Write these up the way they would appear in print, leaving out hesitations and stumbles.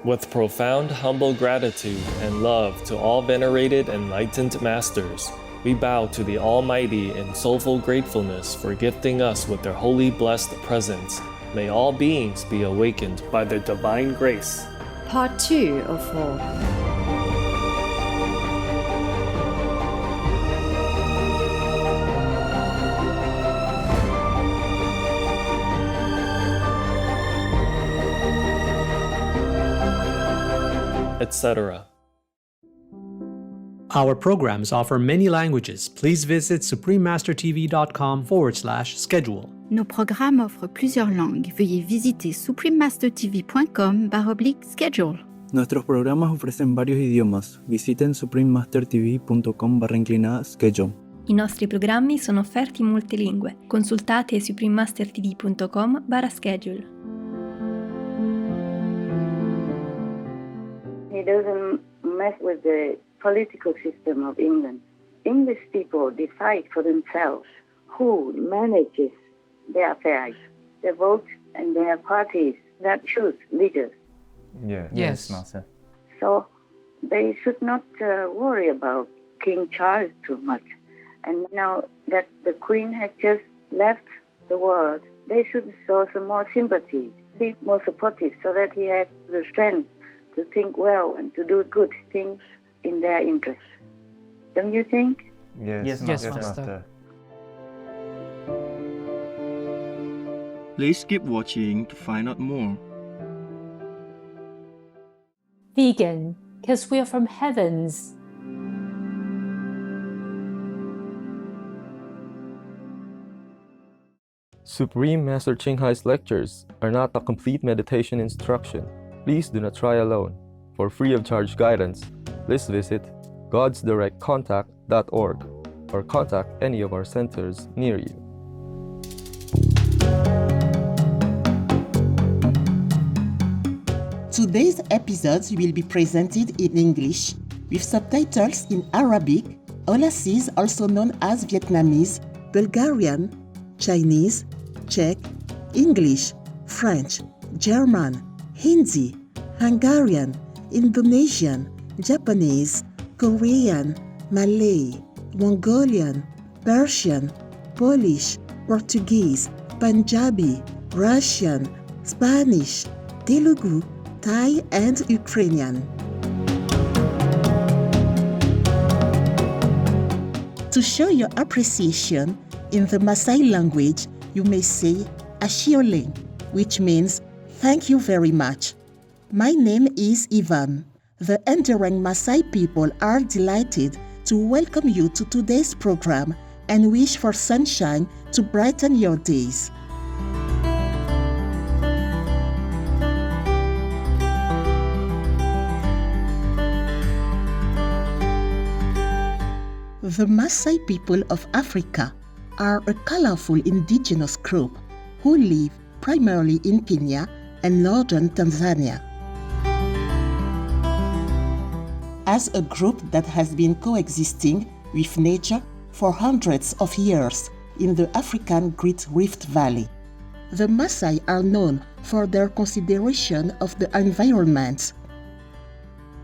With profound humble gratitude and love to all venerated enlightened masters, we bow to the Almighty in soulful gratefulness for gifting us with their holy blessed presence. May all beings be awakened by their divine grace. Part 2 of 4. Etc. Our programs offer many languages. Please visit suprememastertv.com/schedule. Nos programmes offrent plusieurs langues. Veuillez visiter suprememastertv.com/schedule. Nuestros programas ofrecen varios idiomas. Visiten suprememastertv.com/schedule. I nostri programmi sono offerti in molte lingue. Consultate suprememastertv.com/schedule. He doesn't mess with the political system of England. English people decide for themselves who manages their affairs. They vote and they have parties that choose leaders. Yes, Master. So they should not worry about King Charles too much. And now that the Queen has just left the world, they should show some more sympathy, be more supportive so that he has the strength to think well and to do good things in their interest. Don't you think? Yes, Master. Please keep watching to find out more. Vegan, because we are from heavens. Supreme Master Ching Hai's lectures are not a complete meditation instruction. Please do not try alone. For free of charge guidance, please visit godsdirectcontact.org or contact any of our centers near you. Today's episodes will be presented in English with subtitles in Arabic, Aulacese, also known as Vietnamese, Bulgarian, Chinese, Czech, English, French, German, Hindi, Hungarian, Indonesian, Japanese, Korean, Malay, Mongolian, Persian, Polish, Portuguese, Punjabi, Russian, Spanish, Telugu, Thai, and Ukrainian. To show your appreciation in the Maasai language, you may say Ashioleng, which means thank you very much. My name is Ivan. The enduring Maasai people are delighted to welcome you to today's program and wish for sunshine to brighten your days. The Maasai people of Africa are a colorful indigenous group who live primarily in Kenya and northern Tanzania. As a group that has been coexisting with nature for hundreds of years in the African Great Rift Valley, the Maasai are known for their consideration of the environment.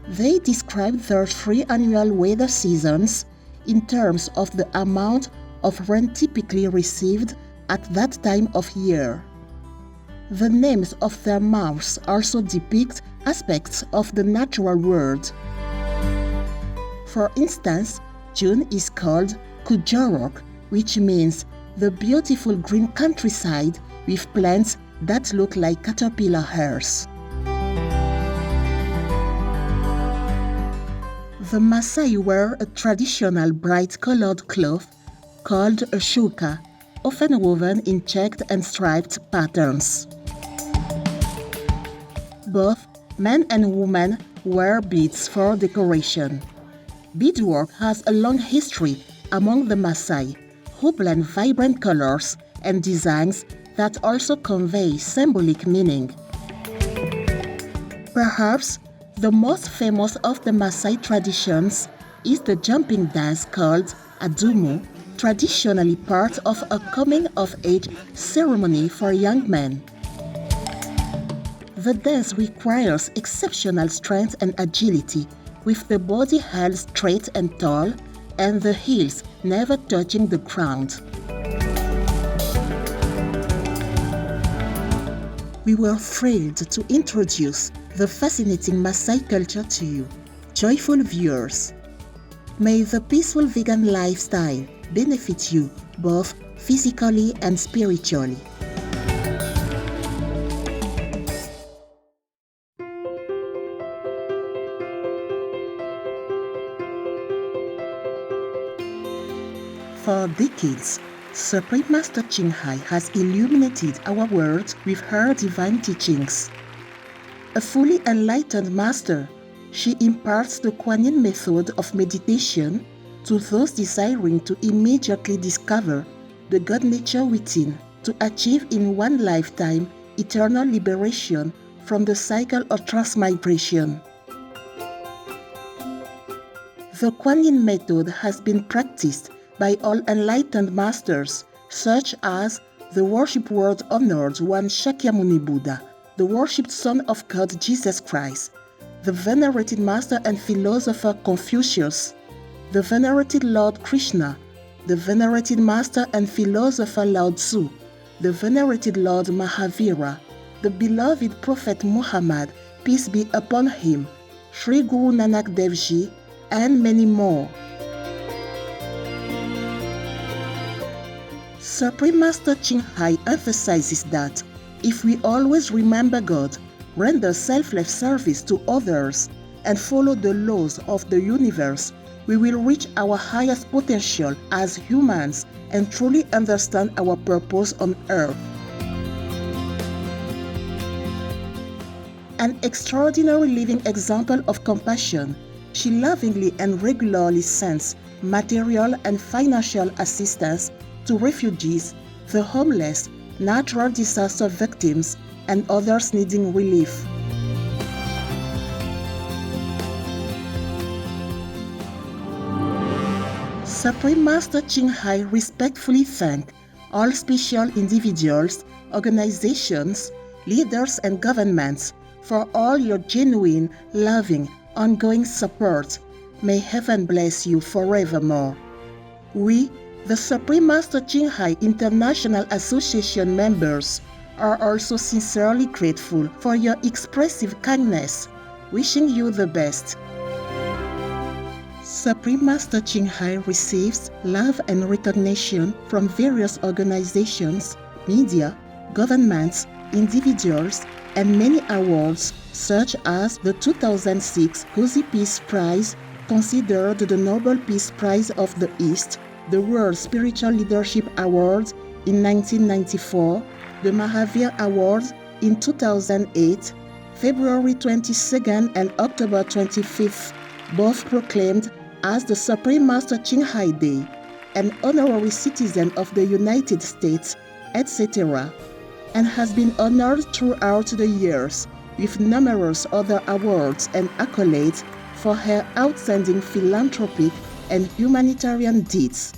They describe their 3 annual weather seasons in terms of the amount of rain typically received at that time of year. The names of their months also depict aspects of the natural world. For instance, June is called Kujorok, which means the beautiful green countryside with plants that look like caterpillar hairs. The Maasai wear a traditional bright-colored cloth called a shuka, often woven in checked and striped patterns. Both men and women wear beads for decoration. Beadwork has a long history among the Maasai, who blend vibrant colors and designs that also convey symbolic meaning. Perhaps the most famous of the Maasai traditions is the jumping dance called Adumu, traditionally part of a coming-of-age ceremony for young men. The dance requires exceptional strength and agility, with the body held straight and tall, and the heels never touching the ground. We were thrilled to introduce the fascinating Maasai culture to you, joyful viewers. May the peaceful vegan lifestyle benefit you both physically and spiritually. For decades, Supreme Master Ching Hai has illuminated our world with her divine teachings. A fully enlightened master, she imparts the Kuan Yin method of meditation to those desiring to immediately discover the God nature within, to achieve in one lifetime eternal liberation from the cycle of transmigration. The Kuan Yin method has been practiced by all enlightened masters, such as the worship world-honored one Shakyamuni Buddha, the worshipped Son of God Jesus Christ, the venerated master and philosopher Confucius, the venerated Lord Krishna, the venerated master and philosopher Lao Tzu, the venerated Lord Mahavira, the beloved Prophet Muhammad, peace be upon him, Sri Guru Nanak Dev Ji, and many more. Supreme Master Ching Hai emphasizes that if we always remember God, render selfless service to others, and follow the laws of the universe, we will reach our highest potential as humans and truly understand our purpose on earth. An extraordinary living example of compassion, she lovingly and regularly sends material and financial assistance to refugees, the homeless, natural disaster victims, and others needing relief. Supreme Master Ching Hai respectfully thanks all special individuals, organizations, leaders, and governments for all your genuine, loving, ongoing support. May heaven bless you forevermore. We, the Supreme Master Ching Hai International Association members, are also sincerely grateful for your expressive kindness, wishing you the best. Supreme Master Ching Hai receives love and recognition from various organizations, media, governments, individuals, and many awards such as the 2006 Cozy Peace Prize, considered the Nobel Peace Prize of the East, the World Spiritual Leadership Award in 1994, the Mahavir Award in 2008, February 22nd and October 25th, both proclaimed as the Supreme Master Ching Hai Day, an honorary citizen of the United States, etc., and has been honored throughout the years with numerous other awards and accolades for her outstanding philanthropic and humanitarian deeds.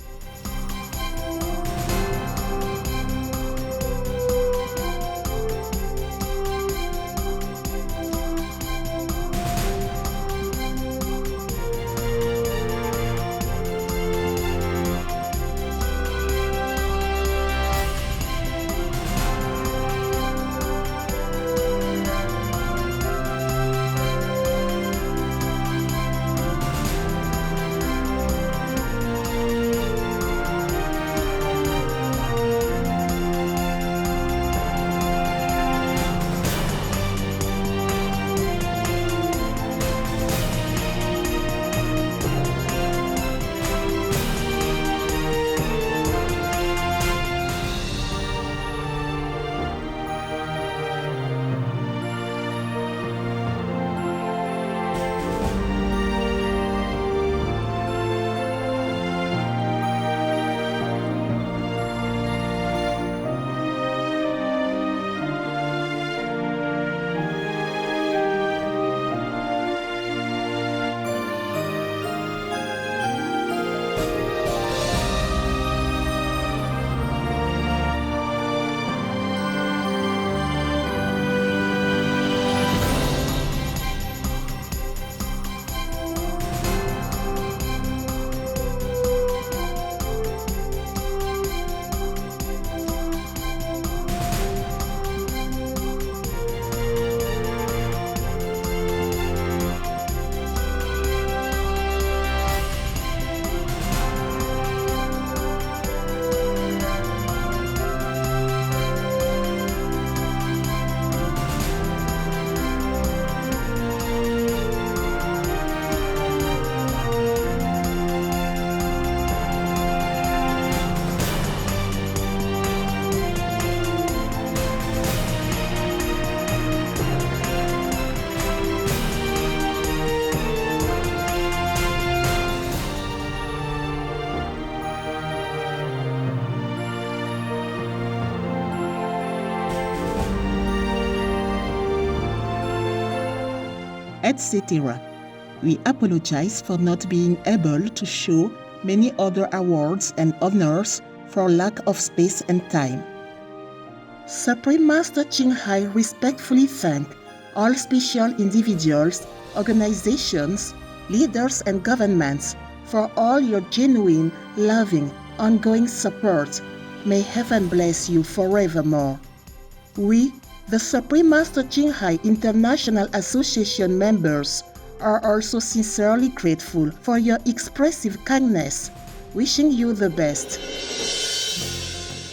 etc. We apologize for not being able to show many other awards and honors for lack of space and time. Supreme Master Ching Hai respectfully thank all special individuals, organizations, leaders and governments for all your genuine, loving, ongoing support. May heaven bless you forevermore. We, the Supreme Master Ching Hai International Association members, are also sincerely grateful for your expressive kindness, wishing you the best.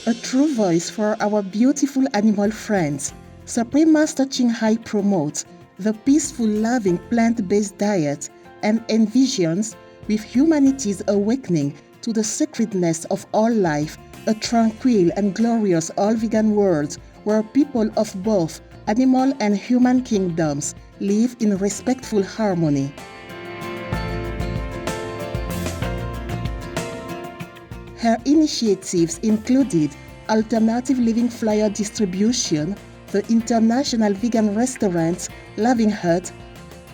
A true voice for our beautiful animal friends, Supreme Master Ching Hai promotes the peaceful, loving plant-based diet and envisions, with humanity's awakening to the sacredness of all life, a tranquil and glorious all-vegan world where people of both animal and human kingdoms live in respectful harmony. Her initiatives included alternative living flyer distribution, the International Vegan Restaurants Loving Hut,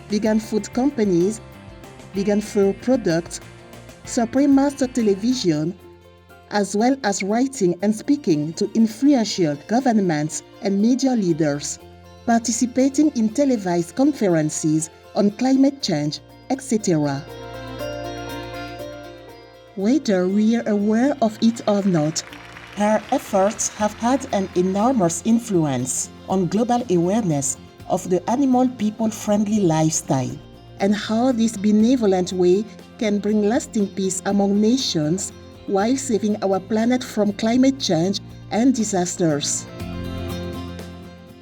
vegan food companies, vegan fur products, Supreme Master Television, as well as writing and speaking to influential governments and media leaders, participating in televised conferences on climate change, etc. Whether we are aware of it or not, her efforts have had an enormous influence on global awareness of the animal people-friendly lifestyle and how this benevolent way can bring lasting peace among nations while saving our planet from climate change and disasters.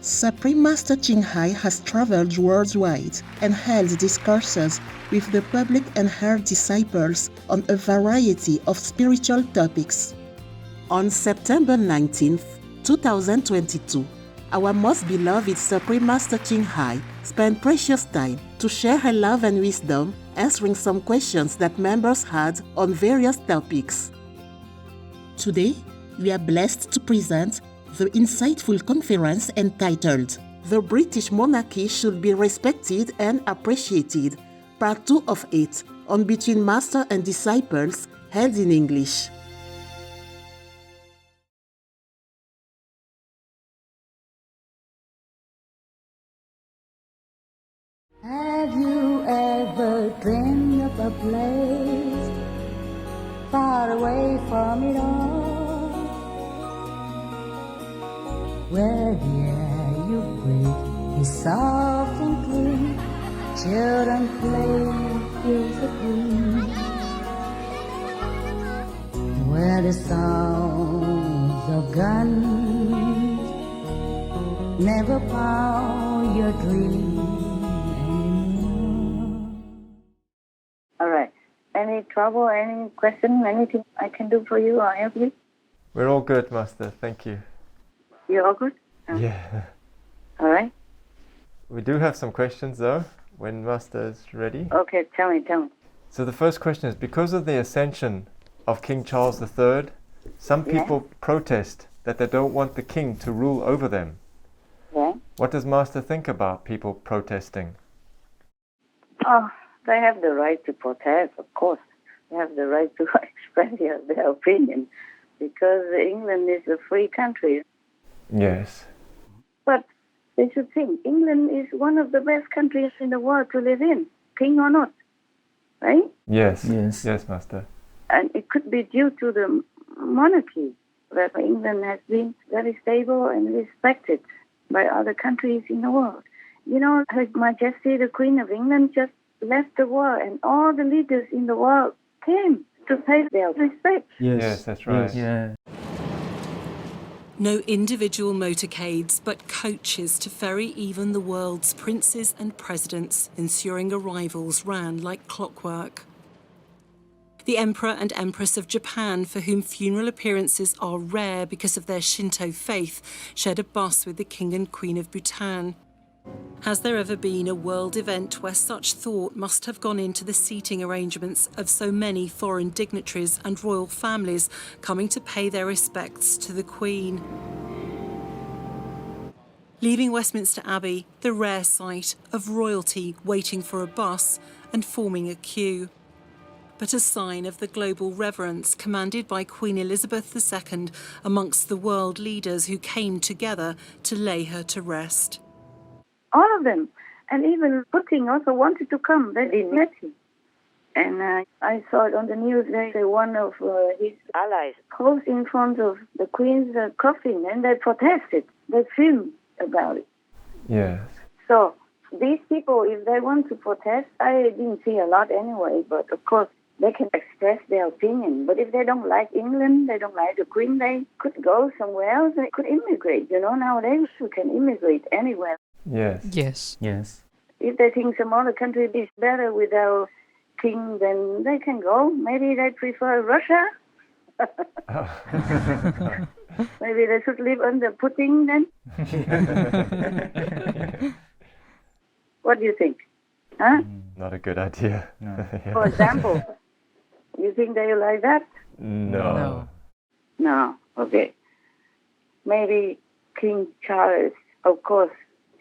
Supreme Master Ching Hai has traveled worldwide and held discourses with the public and her disciples on a variety of spiritual topics. On September 19th, 2022, our most beloved Supreme Master Ching Hai spent precious time to share her love and wisdom, answering some questions that members had on various topics. Today, we are blessed to present the insightful conference entitled "The British Monarchy Should Be Respected and Appreciated," Part 2 of 8, on Between Master and Disciples, held in English. Have you ever dreamed of a place far away from it all, where the air you breathe is soft and clean, children play with the green, where the sounds of guns never pound your dreams? All right. Any trouble, any question, anything I can do for you or help you? We're all good, Master. Thank you. You all good? Yeah. All right. We do have some questions, though, when Master is ready. Okay, tell me. So the first question is, because of the ascension of King Charles III, some people protest that they don't want the king to rule over them. Yeah. What does Master think about people protesting? Oh, they have the right to protest, of course. They have the right to express their opinion, because England is a free country. Yes. But they should think England is one of the best countries in the world to live in, king or not, right? Yes, Master. And it could be due to the monarchy, that England has been very stable and respected by other countries in the world. You know, Her Majesty the Queen of England just left the world, and all the leaders in the world came to pay their respect. Yes, that's right. Yeah. No individual motorcades, but coaches to ferry even the world's princes and presidents, ensuring arrivals ran like clockwork. The Emperor and Empress of Japan, for whom funeral appearances are rare because of their Shinto faith, shared a bus with the King and Queen of Bhutan. Has there ever been a world event where such thought must have gone into the seating arrangements of so many foreign dignitaries and royal families coming to pay their respects to the Queen? leaving Westminster Abbey, the rare sight of royalty waiting for a bus and forming a queue. But a sign of the global reverence commanded by Queen Elizabeth II amongst the world leaders who came together to lay her to rest. All of them. And even Putin also wanted to come. They didn't let him. And I saw it on the news. They say one of his allies posed in front of the Queen's coffin, and they protested. They filmed about it. Yes. So these people, if they want to protest, I didn't see a lot anyway, but of course they can express their opinion. But if they don't like England, they don't like the Queen, they could go somewhere else. They could immigrate. Nowadays we can immigrate anywhere. Yes. Yes. Yes. If they think some other country is better without king, then they can go. Maybe they prefer Russia. Maybe they should live under Putin then. What do you think? Huh? Not a good idea. No. Yeah. For example, you think they like that? No. No. Okay. Maybe King Charles, of course,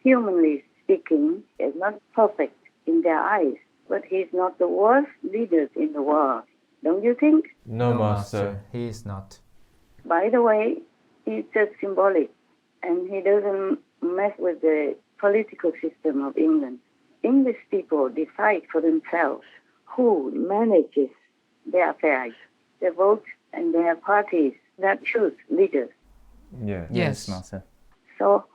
humanly speaking, is not perfect in their eyes, but he's not the worst leader in the world. Don't you think? No, Master. He is not. By the way, he's just symbolic, and he doesn't mess with the political system of England. English people decide for themselves who manages their affairs, their votes, and their parties that choose leaders. Yes. Yes, Master. So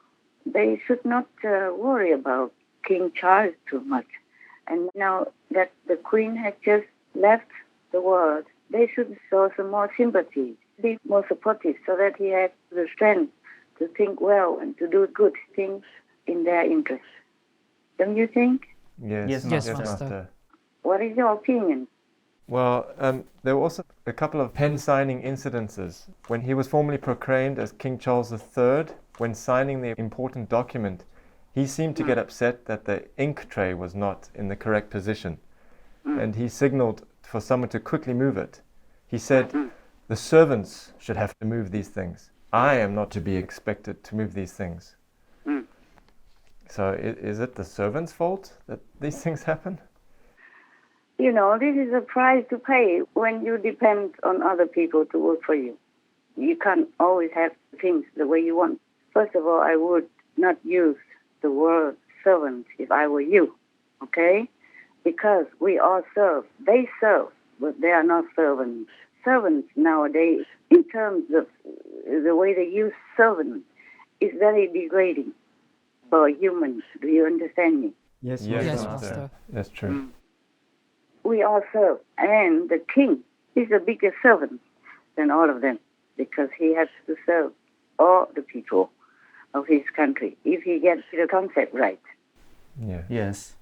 they should not worry about King Charles too much. And now that the Queen has just left the world, they should show some more sympathy, be more supportive, so that he has the strength to think well and to do good things in their interest. Don't you think? Yes, Yes, Master. What is your opinion? Well, there were also a couple of pen signing incidences. When he was formally proclaimed as King Charles III, when signing the important document, he seemed to get upset that the ink tray was not in the correct position. And he signaled for someone to quickly move it. He said, the servants should have to move these things. I am not to be expected to move these things. So is it the servants' fault that these things happen? This is a price to pay when you depend on other people to work for you. You can't always have things the way you want. First of all, I would not use the word servant if I were you, okay? Because we all serve. They serve, but they are not servants. Servants nowadays, in terms of the way they use servant, is very degrading for humans. Do you understand me? Yes, Master. That's true. We all serve. And the king is a bigger servant than all of them because he has to serve all the people of his country if he gets the concept right. Yeah. Yes.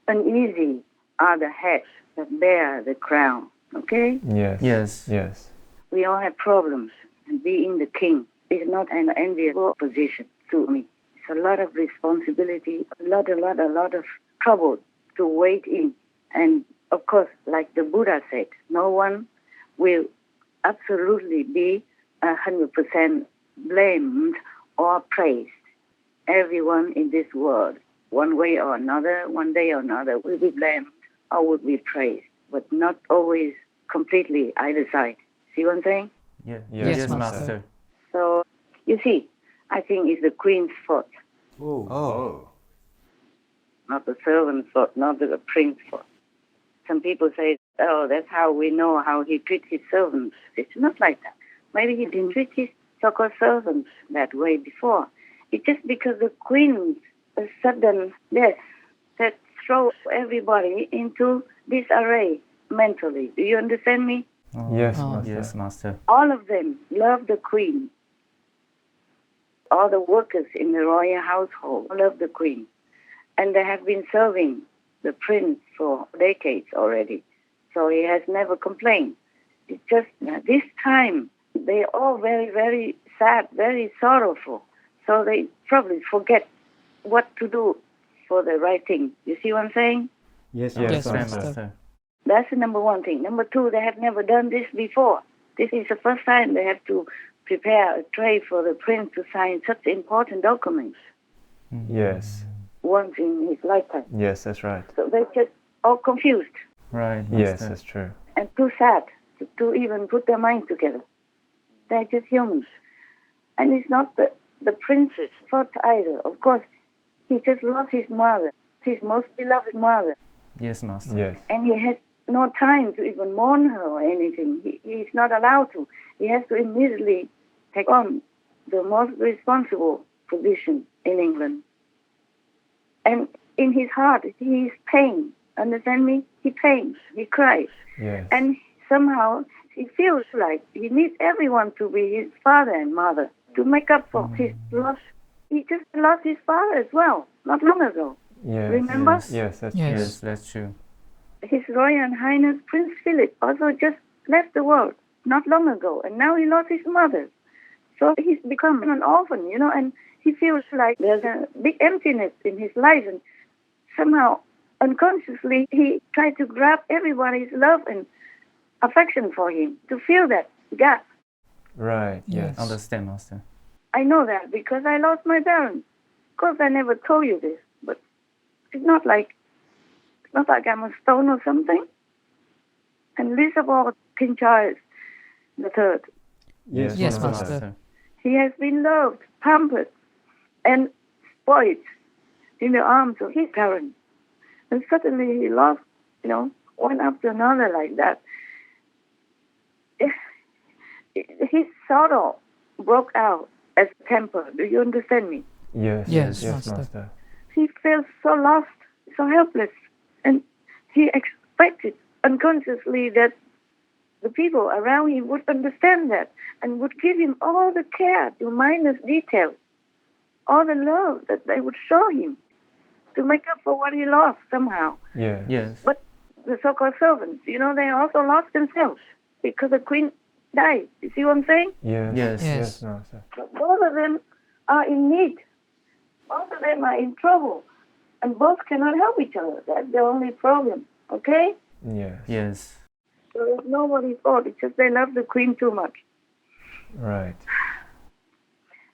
Uneasy are the heads that bear the crown, okay? Yes. Yes. Yes. We all have problems, and being the king is not an enviable position to me. It's a lot of responsibility, a lot of trouble to wait in. And of course, like the Buddha said, no one will absolutely be 100% blamed or praised. Everyone in this world, one way or another, one day or another, will be blamed or will be praised, but not always completely either side. See what I'm saying? Yeah. Yes, Master. So, you see, I think it's the Queen's fault, Oh. not the servant's fault, not the prince's fault. Some people say, oh, that's how we know how he treats his servants. It's not like that. Maybe he didn't treat his so-called servants that way before. It's just because the Queen's sudden death that throw everybody into disarray mentally. Do you understand me? Oh. Yes, Master. Yes, Master. All of them love the Queen. All the workers in the royal household love the Queen. And they have been serving the prince for decades already. So he has never complained. It's just this time, they're all very, very sad, very sorrowful. So they probably forget what to do for the right thing. You see what I'm saying? Yes, Master. That's the number one thing. Number two, they have never done this before. This is the first time they have to prepare a tray for the prince to sign such important documents Yes. once in his lifetime. Yes, that's right. So they're just all confused Right. Yes, that's true. and too sad to even put their minds together. They're just humans. And it's not the prince's fault either. Of course, he just lost his mother, his most beloved mother. Yes, Master. Yes. And he has no time to even mourn her or anything. He's not allowed to. He has to immediately take on the most responsible position in England. And in his heart, he is pain. Understand me? He pains. He cries. Yes. And somehow he feels like he needs everyone to be his father and mother to make up for his loss. He just lost his father as well, not long ago. Yes. Remember? Yes, that's Yes, that's true. His Royal Highness Prince Philip also just left the world not long ago, and now he lost his mother. So he's become an orphan, and he feels like there's a big emptiness in his life, and somehow unconsciously he tried to grab everybody's love and affection for him, to fill that gap. Right, yes. Understand, Master. I know that because I lost my parents. Of course, I never told you this, but it's not like I'm a stone or something. And least of all, King Charles III. Yes, Master. He has been loved, pampered, and spoiled in the arms of his parents. And suddenly he lost, one after another like that. His sorrow broke out as a temper. Do you understand me? Yes, Master. He felt so lost, so helpless. And he expected unconsciously that the people around him would understand that and would give him all the care to minus details, all the love that they would show him to make up for what he lost somehow. Yes. But the so-called servants, they also lost themselves because the queen died. You see what I'm saying? Yes, Master. So both of them are in need. Both of them are in trouble. And both cannot help each other. That's the only problem. Okay? Yes. So it's nobody's fault. It's just they love the queen too much. Right.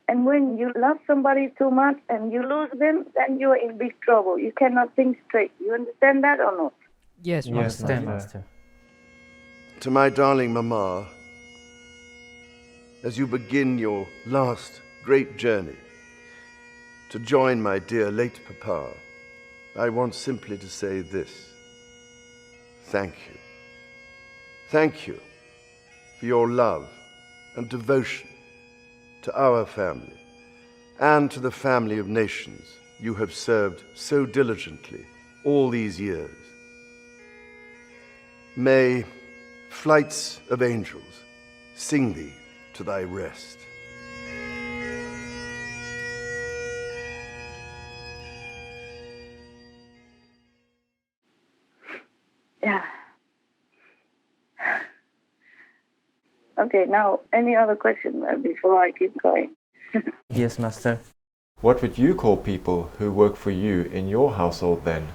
And when you love somebody too much and you lose them, then you're in big trouble. You cannot think straight. You understand that or not? Yes, Master. Master. To my darling Mama, as you begin your last great journey to join my dear late Papa, I want simply to say this. Thank you. Thank you for your love and devotion to our family and to the family of nations you have served so diligently all these years. May flights of angels sing thee to thy rest. Yeah. Okay, now, any other question before I keep going? Yes, Master. What would you call people who work for you in your household then?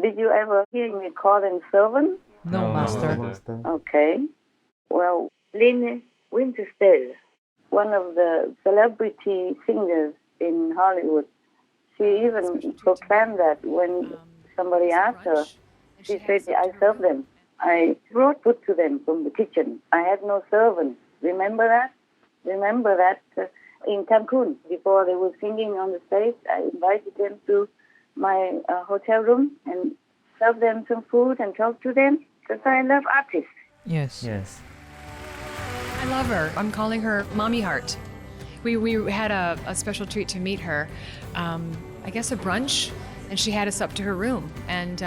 Did you ever hear me call them servants? No, Master. Okay. Well, Lynn Winterstead, one of the celebrity singers in Hollywood, she even proclaimed that when somebody asked her, she said, I serve them. I brought food to them from the kitchen. I had no servants. Remember that? Remember that in Cancun, before they were singing on the stage, I invited them to my hotel room and served them some food and talked to them because I love artists. Yes. I love her. I'm calling her Mommy Heart. We had a special treat to meet her. I guess a brunch, and she had us up to her room, and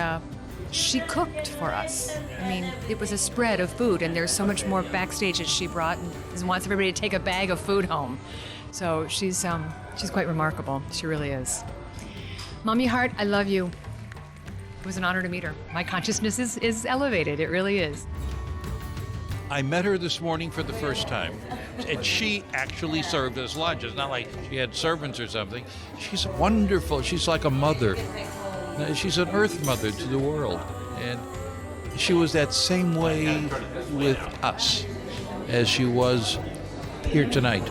she cooked for us. I mean, it was a spread of food, and there's so much more backstage that she brought, and wants everybody to take a bag of food home. So she's quite remarkable. She really is. Mommy Heart, I love you. It was an honor to meet her. My consciousness is elevated. It really is. I met her this morning for the first time, and she actually served us lunch. It's not like she had servants or something. She's wonderful. She's like a mother. She's an earth mother to the world. And she was that same way with us as she was here tonight.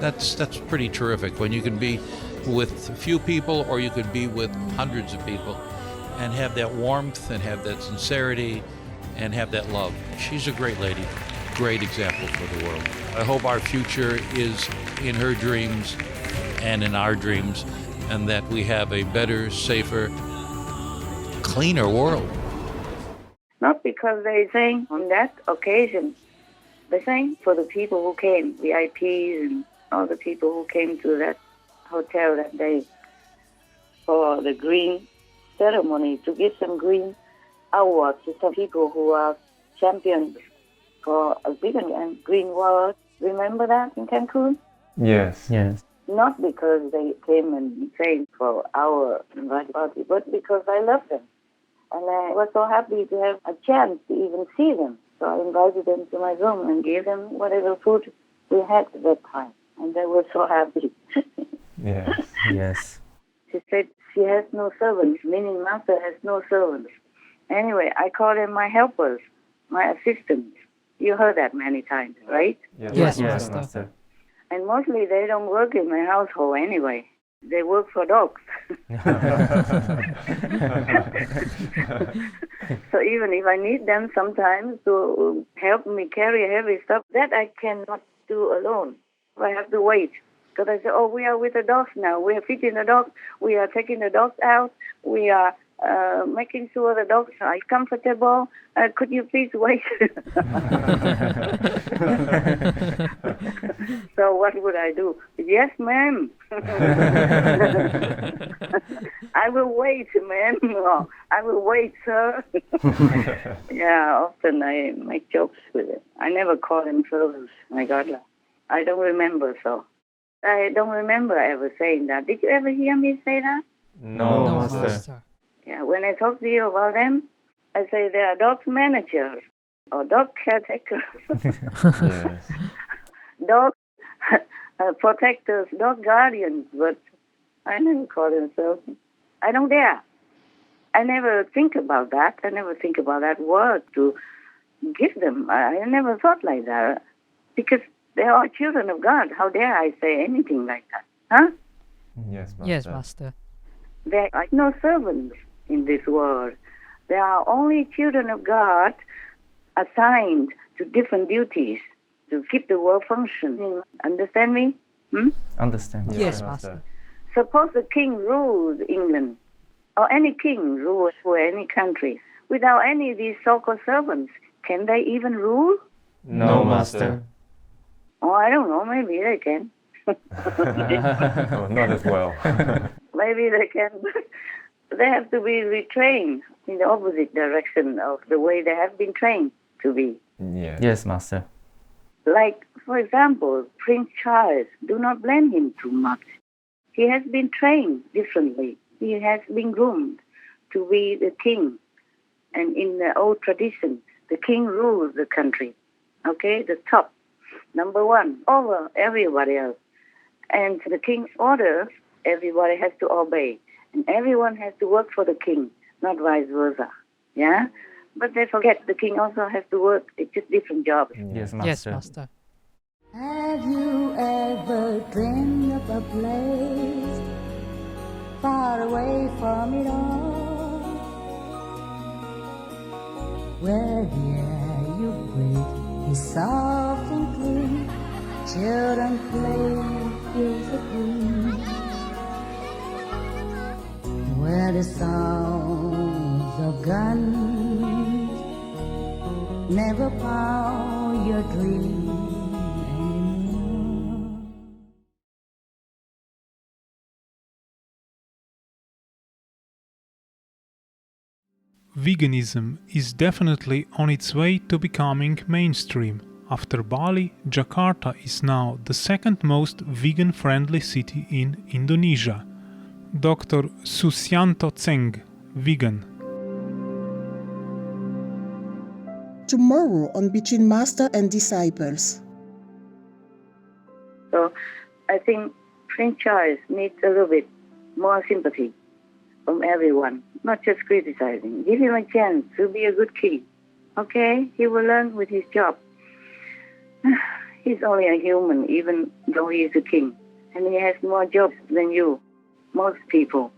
That's pretty terrific when you can be with a few people or you could be with hundreds of people and have that warmth and have that sincerity and have that love. She's a great lady, great example for the world. I hope our future is in her dreams and in our dreams, and that we have a better, safer, cleaner world. Not because they sang on that occasion. They sang for the people who came, VIPs and all the people who came to that hotel that day for the green ceremony, to give some green awards to some people who are champions for a vegan and green world. Remember that in Cancun? Yes. Yes. Not because they came and sang for our party, but because I love them. And I was so happy to have a chance to even see them. So I invited them to my room and gave them whatever food we had at that time. And they were so happy. Yes. Yes. She said she has no servants, meaning Master has no servants. Anyway, I call them my helpers, my assistants. You heard that many times, right? Yes, Master. And mostly they don't work in my household anyway. They work for dogs. So even if I need them sometimes to help me carry heavy stuff, that I cannot do alone. I have to wait. Because I say, oh, we are with the dogs now. We are feeding the dogs. We are taking the dogs out. We are making sure the dogs are comfortable. Could you please wait? So what would I do? Yes, ma'am. I will wait, ma'am. Oh, I will wait, sir. Yeah, often I make jokes with it. I never call them servants. My God, I don't remember so. I don't remember ever saying that. Did you ever hear me say that? No, Master. Yeah, when I talk to you about them, I say they are dog managers or dog caretakers, Yes. dog protectors, dog guardians, but I never call them so. I don't dare. I never think about that. I never think about that word to give them. I never thought like that because they are children of God. How dare I say anything like that? Huh? Yes, Master. Yes, Master. There are no servants in this world. There are only children of God assigned to different duties to keep the world functioning. Understand me? Understand. Yes, Master. Suppose the king rules England, or any king rules for any country. Without any of these so-called servants, can they even rule? No, Master. Oh, I don't know. Maybe they can. Oh, not as well. Maybe they can. They have to be retrained in the opposite direction of the way they have been trained to be. Yes. Yes, Master. Like, for example, Prince Charles, do not blame him too much. He has been trained differently. He has been groomed to be the king. And in the old tradition, the king rules the country. Okay, the top, number one, over everybody else. And the king's orders, everybody has to obey. And everyone has to work for the king, not vice versa. Yeah? But they forget the king also has to work. It's just different jobs. Yes, Master. Yes, Master. Have you ever dreamed of a place far away from it all, where the air you breathe is soft and clean, children play is the green, where the sounds of guns never pound your dreams? Veganism is definitely on its way to becoming mainstream. After Bali, Jakarta is now the second most vegan-friendly city in Indonesia. Dr. Susianto Tseng, vegan. Tomorrow on Between Master and Disciples. So I think Prince Charles needs a little bit more sympathy from everyone, not just criticizing. Give him a chance to be a good king. Okay? He will learn with his job. He's only a human, even though he is a king. And he has more jobs than you, most people,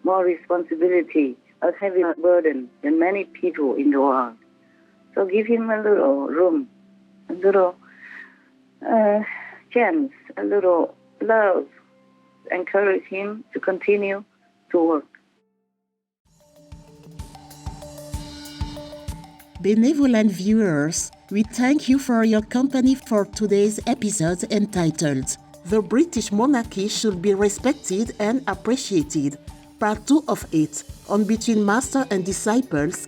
more responsibility, a heavier burden than many people in the world. So give him a little room, a little chance, a little love. Encourage him to continue to work. Benevolent viewers, we thank you for your company for today's episode entitled The British Monarchy Should Be Respected and Appreciated, Part 2 of it, on Between Master and Disciples.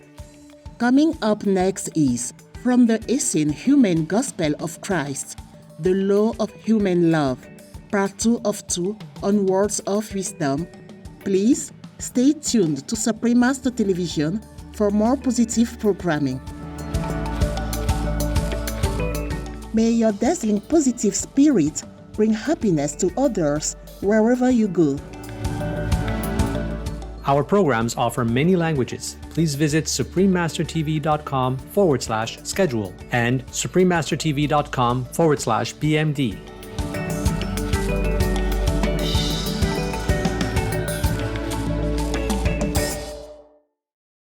Coming up next is From the Essene Human Gospel of Christ, The Law of Human Love, Part 2 of 2 on Words of Wisdom. Please stay tuned to Supreme Master Television for more positive programming. May your dazzling positive spirit bring happiness to others wherever you go. Our programs offer many languages. Please visit suprememastertv.com/schedule and suprememastertv.com/BMD.